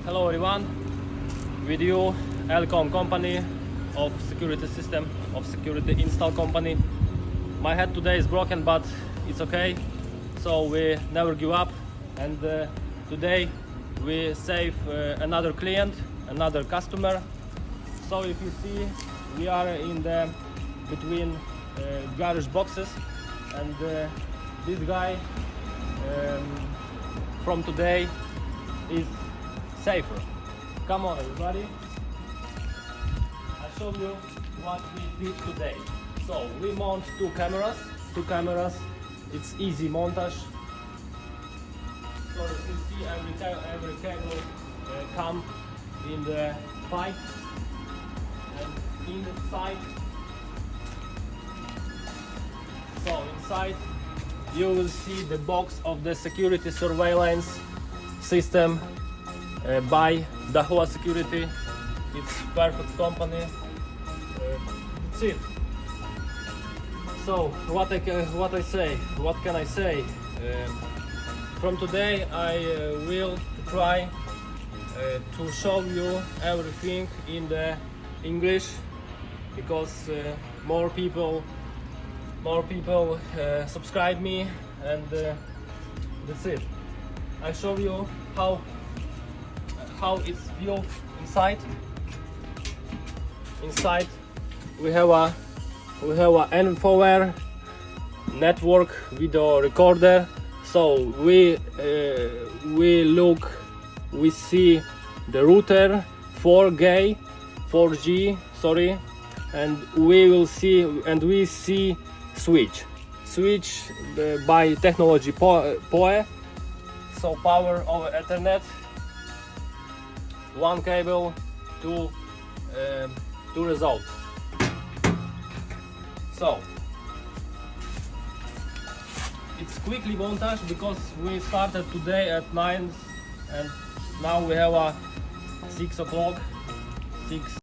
Hello everyone, with you Elcom company of security system, of security install company. My head today is broken, but it's okay, so we never give up, and today we save another client, another customer. So if you see, we are in the between garage boxes, and this guy from today is safer. Come on everybody, I'll show you what we did today. So we mount two cameras, it's easy montage. So as you see, every cable come in the pipe, and inside, inside you will see the box of the security surveillance system by Dahua Security. It's perfect company. That's it. So what can I say? From today I will try to show you everything in the English, because more people subscribe me, and that's it. I show you how it's built inside. Inside we have a N4 network video recorder. So we see the router 4G, sorry, and we see switch by technology PoE, so power over Ethernet, one cable to result. So it's quickly montage, because we started today at 9 and now we have a 6 o'clock.